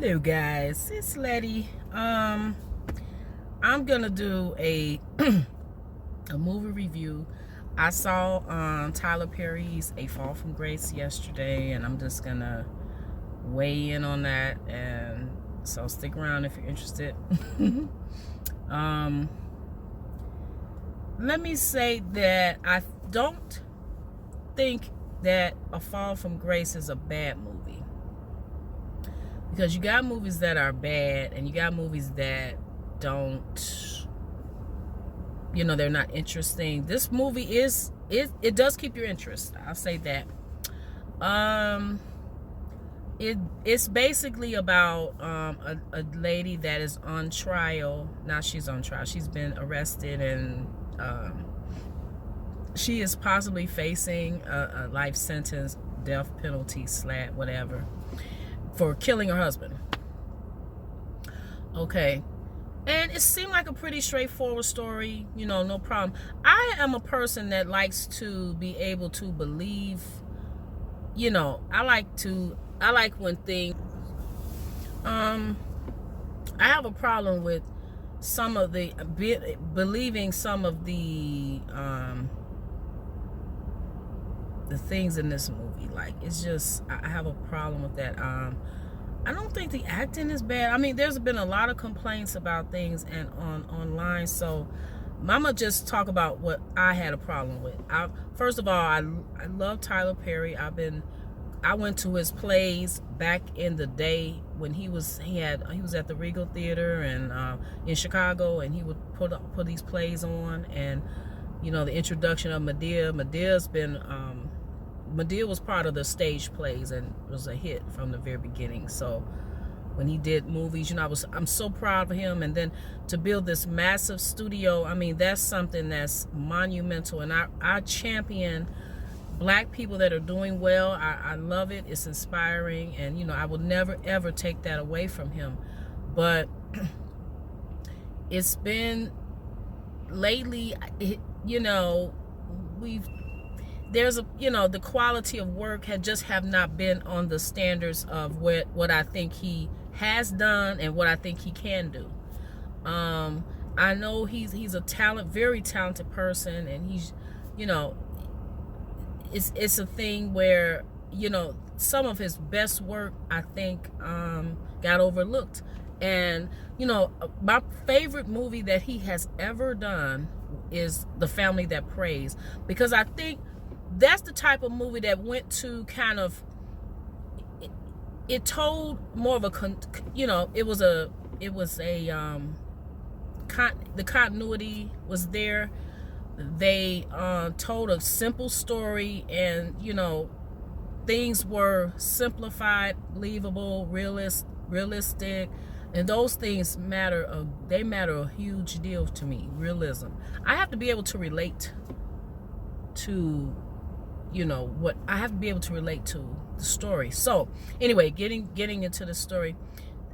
Hello guys, it's Letty. I'm gonna do a a movie review. I saw Tyler Perry's A Fall from Grace yesterday, and I'm just gonna weigh in on that, and so stick around if you're interested. Let me say that I don't think that A Fall from Grace is a bad movie. Because you got movies that are bad, and you got movies that don't, they're not interesting. This movie it does keep your interest. I'll say that. It's basically about a lady that is on trial. Now she's on trial. She's been arrested, and she is possibly facing a life sentence, death penalty, whatever, for killing her husband. Okay. And it seemed like a pretty straightforward story, no problem. I am a person that likes to be able to believe, I like when things, I have a problem with some of the, believing some of the things in this movie. Like, it's just, I have a problem with that. I don't think the acting is bad. I mean, there's been a lot of complaints about things and online, so I'ma just talk about what I had a problem with. First of all, I love Tyler Perry. I went to his plays back in the day when he was at the Regal Theater and in Chicago, and he would put these plays on, and the introduction of Medea. Medea was part of the stage plays and was a hit from the very beginning. So when he did movies, I'm so proud of him. And then to build this massive studio, I mean, that's something that's monumental. And I champion black people that are doing well. I love it. It's inspiring. And, I will never, ever take that away from him. But it's been lately, the quality of work have not been on the standards of what I think he has done and what I think he can do. I know he's a very talented person, and he's, it's a thing where, some of his best work, I think, got overlooked. And, my favorite movie that he has ever done is The Family That Prays, because I think that's the type of movie that went to kind of, it told more of a, the continuity was there. They told a simple story, and, things were simplified, believable, realistic, and those things matter. They matter a huge deal to me. Realism. I have to be able to relate to, what I have to be able to relate to the story. So anyway, getting into the story.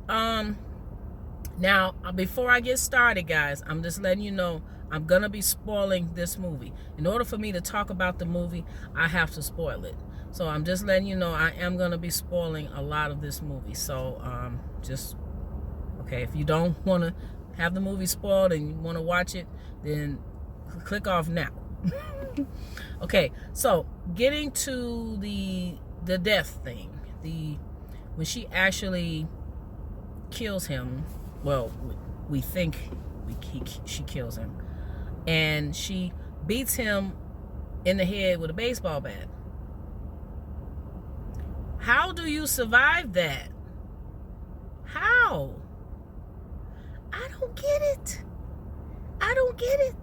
Now, before I get started, guys, I'm just letting you know I'm gonna be spoiling this movie. In order for me to talk about the movie, I have to spoil it. So I'm just letting you know I am gonna be spoiling a lot of this movie. So okay, if you don't want to have the movie spoiled and you want to watch it, then click off now. Okay, so getting to the death thing, when she actually kills him, well, we think she kills him, and she beats him in the head with a baseball bat. How do you survive that? How? I don't get it. I don't get it.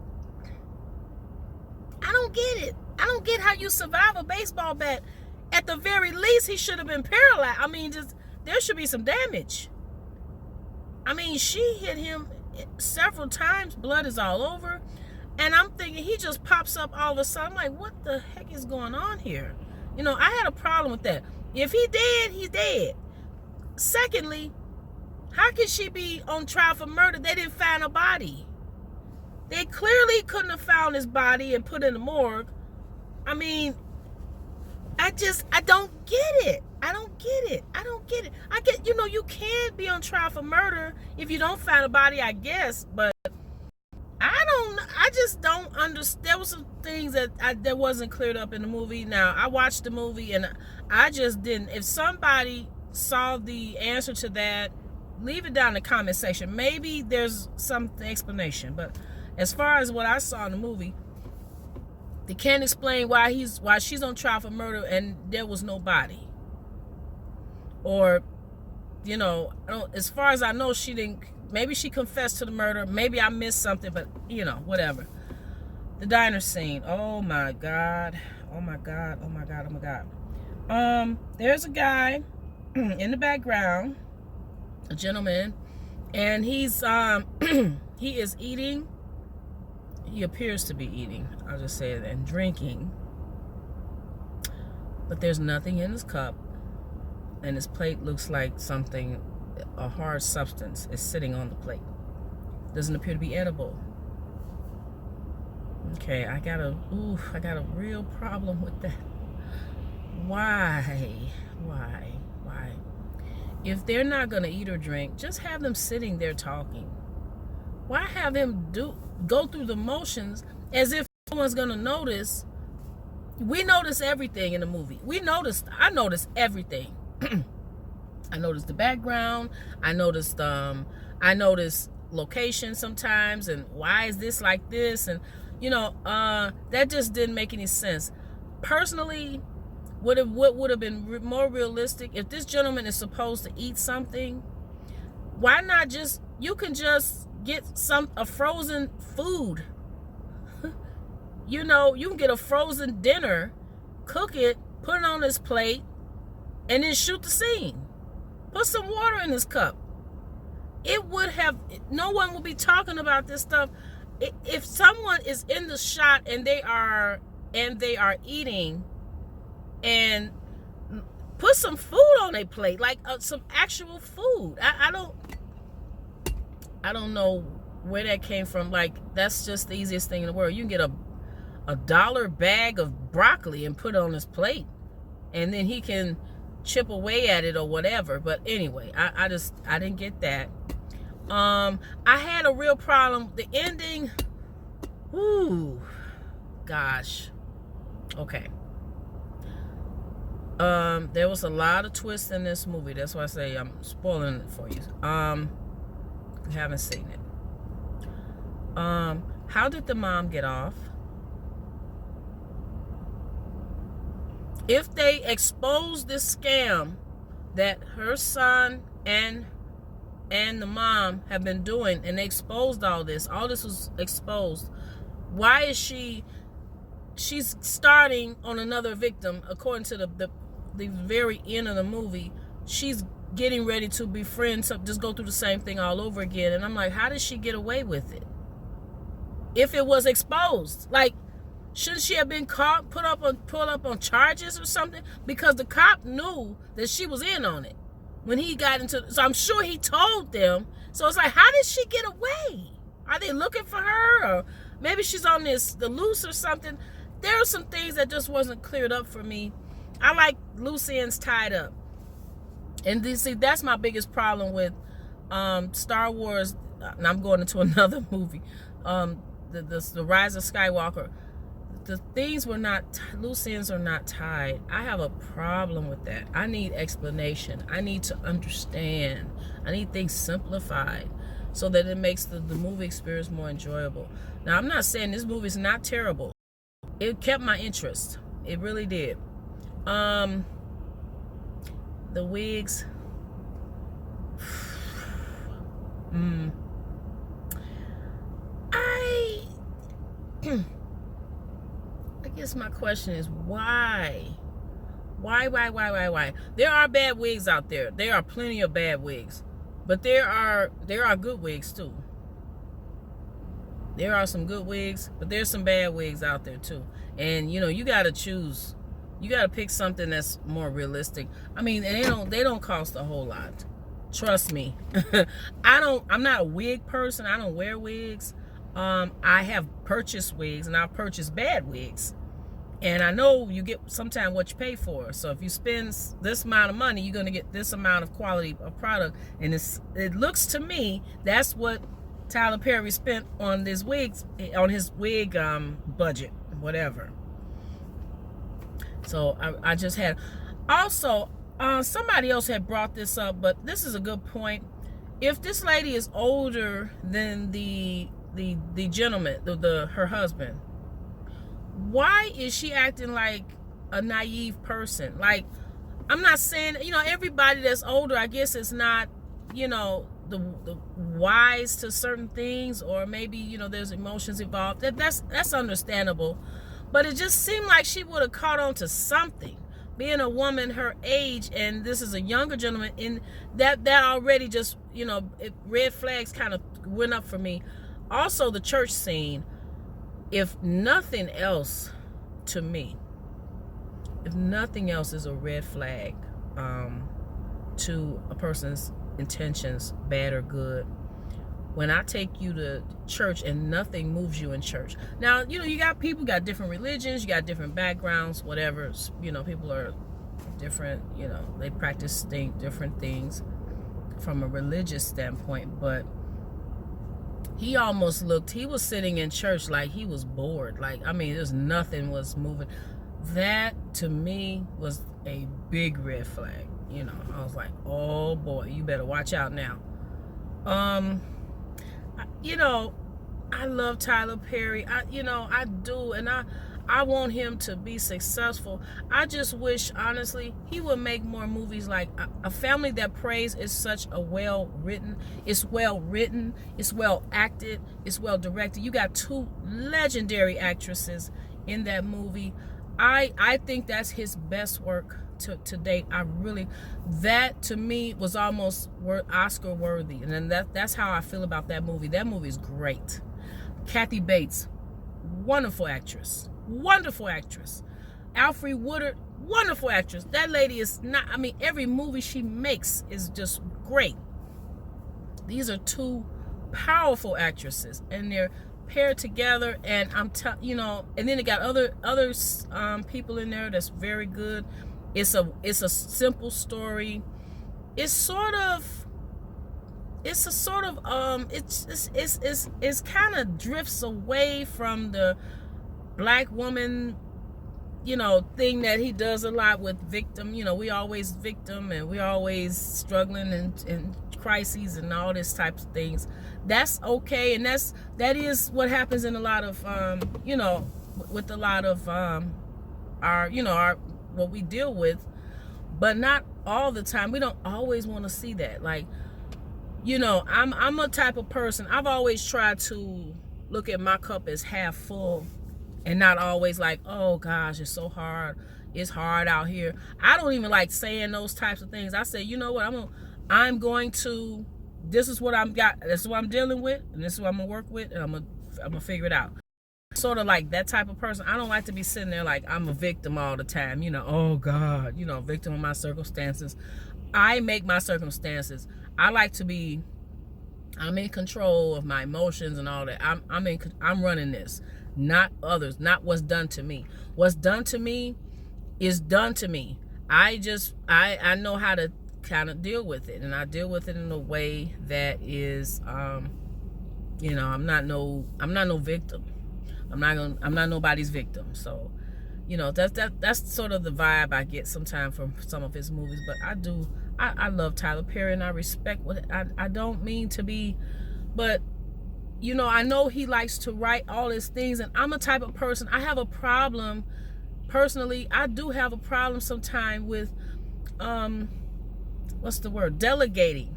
I don't get how you survive a baseball bat. At the very least, he should have been paralyzed. I mean, there should be some damage. I mean, she hit him several times. Blood is all over. And I'm thinking he just pops up all of a sudden. I'm like, what the heck is going on here? I had a problem with that. If he dead, he's dead. Secondly, how can she be on trial for murder? They didn't find a body. They clearly couldn't have found his body and put in the morgue. I mean, I don't get it. I don't get it. I don't get it. I get, you can't be on trial for murder if you don't find a body, I guess, but I just don't understand. There were some things that wasn't cleared up in the movie. Now, I watched the movie and I just didn't. If somebody saw the answer to that, leave it down in the comment section. Maybe there's some explanation, but as far as what I saw in the movie, they can't explain why she's on trial for murder and there was no body. Or, as far as I know, she didn't. Maybe she confessed to the murder. Maybe I missed something, but whatever. The diner scene. Oh my God. Oh my God. Oh my God. Oh my God. There's a guy in the background, a gentleman, and he's he is eating. He appears to be eating. I'll just say it, and drinking. But there's nothing in his cup, and his plate looks like something. A hard substance is sitting on the plate. Doesn't appear to be edible. Okay, I got a real problem with that. Why? If they're not gonna eat or drink, just have them sitting there talking. Why have him go through the motions as if no one's gonna notice? We notice everything in the movie. I noticed everything. I noticed the background. I noticed location sometimes, and why is this like this? And that just didn't make any sense. Personally, what would have been more realistic, if this gentleman is supposed to eat something, why not you can just get a frozen food. You can get a frozen dinner, cook it, put it on his plate, and then shoot the scene. Put some water in his cup. No one will be talking about this stuff. If someone is in the shot and they are eating, and put some food on their plate, like some actual food. I don't know where that came from. Like, that's just the easiest thing in the world. You can get a $1 bag of broccoli and put it on his plate, and then he can chip away at it or whatever. But anyway, I didn't get that. I had a real problem. The ending, ooh, gosh. Okay. There was a lot of twists in this movie. That's why I say I'm spoiling it for you. You haven't seen it. How did the mom get off? If they expose this scam that her son and the mom have been doing, and they exposed all this was exposed, why is she's starting on another victim? According to the very end of the movie, she's getting ready to befriend, so just go through the same thing all over again. And I'm like, how did she get away with it if it was exposed? Like, shouldn't she have been caught, pulled up on charges or something? Because the cop knew that she was in on it when he got into. So I'm sure he told them. So it's like, how did she get away? Are they looking for her, or maybe she's on the loose or something? There are some things that just wasn't cleared up for me. I like loose ends tied up, and see, that's my biggest problem with Star Wars. And I'm going into another movie, the Rise of Skywalker. The things were not, loose ends are not tied. I have a problem with that. I need explanation. I need to understand. I need things simplified so that it makes the movie experience more enjoyable. Now, I'm not saying this movie is not terrible. It kept my interest. It really did. The wigs. I guess my question is why? Why? There are bad wigs out there. There are plenty of bad wigs, but there are good wigs too. There are some good wigs, but there's some bad wigs out there too. And you got to choose. You got to pick something that's more realistic. I mean, and they don't cost a whole lot. Trust me. I'm not a wig person. I don't wear wigs. I have purchased wigs, and I've purchased bad wigs. And I know you get sometimes what you pay for. So if you spend this amount of money, you're going to get this amount of quality of product. And it looks to me that's what Tyler Perry spent on this wigs, on his wig budget, whatever. So I just had, also somebody else had brought this up, but this is a good point. If this lady is older than the gentleman, her husband, why is she acting like a naive person? Like, I'm not saying, everybody that's older, I guess, is not, the wise to certain things, or maybe, there's emotions involved. That's understandable. But it just seemed like she would have caught on to something. Being a woman her age, and this is a younger gentleman, in that already just, red flags kind of went up for me. Also, the church scene, if nothing else, to me, if nothing else, is a red flag to a person's intentions, bad or good. When I take you to church and nothing moves you in church. Now, you got people, got different religions, you got different backgrounds, whatever. People are different, they practice different things from a religious standpoint. But he almost looked, he was sitting in church like he was bored. Like, there's nothing was moving. That, to me, was a big red flag. I was like, oh boy, you better watch out now. I love Tyler Perry. I do, and I want him to be successful. I just wish, honestly, he would make more movies. Like A Family That Prays is such a well written, it's well acted, it's well directed. You got two legendary actresses in that movie. I think that's his best work to date. That to me was almost Oscar worthy, and then that's how I feel about that movie. That movie is great. Kathy Bates, wonderful actress. Alfre Woodard, wonderful actress. That lady is not, every movie she makes is just great. These are two powerful actresses, and they're paired together, and and then they got other people in there that's very good. It's a simple story. It's kind of drifts away from the black woman, thing that he does a lot with victim. We always victim, and we always struggling and crises and all this types of things. That's okay, and that is what happens in a lot of with a lot of our what we deal with, but not all the time. We don't always want to see that. Like, I'm a type of person, I've always tried to look at my cup as half full, and not always like, oh gosh, it's so hard, it's hard out here. I don't even like saying those types of things. I say, you know what, I'm going to, this is what I've got, this is what I'm dealing with, and this is what I'm gonna work with, and I'm gonna figure it out. Sort of like that type of person. I don't like to be sitting there like I'm a victim all the time, oh God, victim of my circumstances. I make my circumstances. I like to be, I'm in control of my emotions and all that. I'm running this, not others, not what's done to me. What's done to me is done to me. I know how to kind of deal with it, and I deal with it in a way that is I'm not no victim. I'm not nobody's victim. So, that's sort of the vibe I get sometimes from some of his movies. But I love Tyler Perry, and I respect what I don't mean to be, but I know he likes to write all his things, and I'm a type of person, I have a problem personally. I do have a problem sometimes with delegating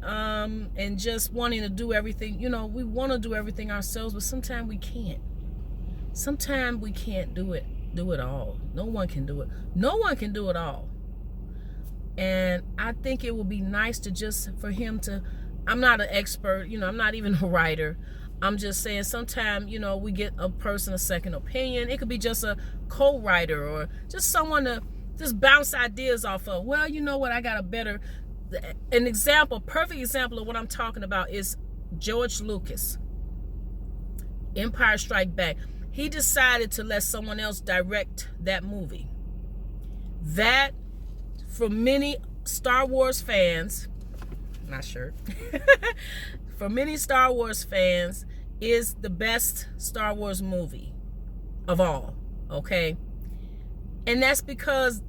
and just wanting to do everything. We want to do everything ourselves, but sometimes we can't. Sometimes we can't do it all. No one can do it all. And I think it would be nice to just for him to, I'm not an expert, I'm not even a writer. I'm just saying sometimes, we get a person a second opinion. It could be just a co-writer or just someone to just bounce ideas off of. Well, you know what, I got a better, perfect example of what I'm talking about is George Lucas, Empire Strikes Back. he decided to let someone else direct that movie. That, for many Star Wars fans, not sure, for many Star Wars fans, is the best Star Wars movie of all, okay? And that's because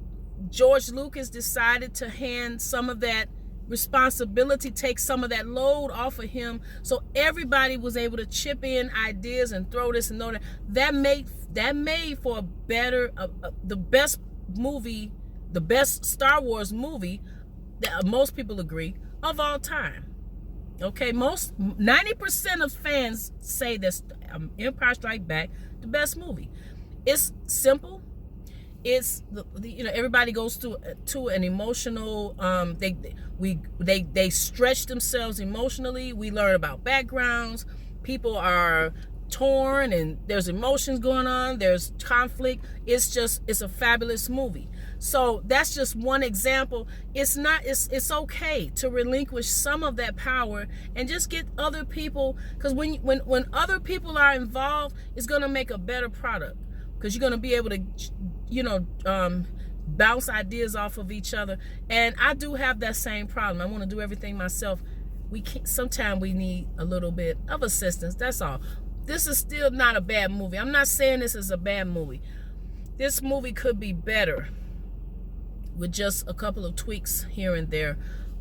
George Lucas decided to hand some of that responsibility, take some of that load off of him, so everybody was able to chip in ideas and throw this and throw that. That made for a better, the best movie, the best Star Wars movie that most people agree of all time. Okay, 90% of fans say that Empire Strikes Back the best movie. It's simple. It's everybody goes to an emotional. They stretch themselves emotionally. We learn about backgrounds. People are torn, and there's emotions going on. There's conflict. It's a fabulous movie. So that's just one example. It's okay to relinquish some of that power and just get other people, because when other people are involved, it's gonna make a better product, because you're gonna be able to bounce ideas off of each other. And I do have that same problem. I want to do everything myself. Sometimes we need a little bit of assistance. That's all. This is still not a bad movie. I'm not saying this is a bad movie. This movie could be better with just a couple of tweaks here and there.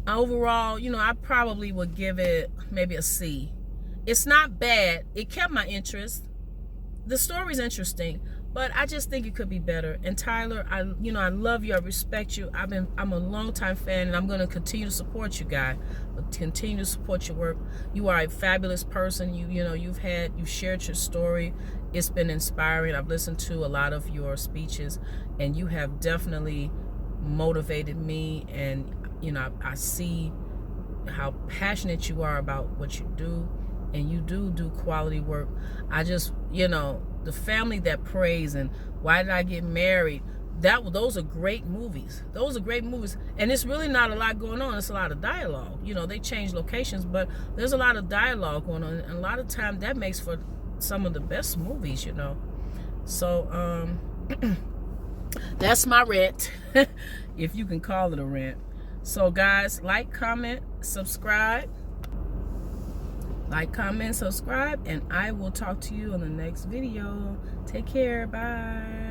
Overall, I probably would give it maybe a C. It's not bad. It kept my interest. The story's interesting, but I just think it could be better. And Tyler, I love you. I respect you. I'm a longtime fan, and I'm going to continue to support you, guy. Continue to support your work. You are a fabulous person. You've shared your story. It's been inspiring. I've listened to a lot of your speeches, and you have definitely motivated me. And I see how passionate you are about what you do, and you do quality work. I just, the Family That Prays and Why Did I Get Married, those are great movies. Those are great movies. And it's really not a lot going on. It's a lot of dialogue. They change locations, but there's a lot of dialogue going on. And a lot of time that makes for some of the best movies, So, that's my rant, if you can call it a rant. So, guys, like, comment, subscribe. Like, comment, subscribe, and I will talk to you on the next video. Take care. Bye.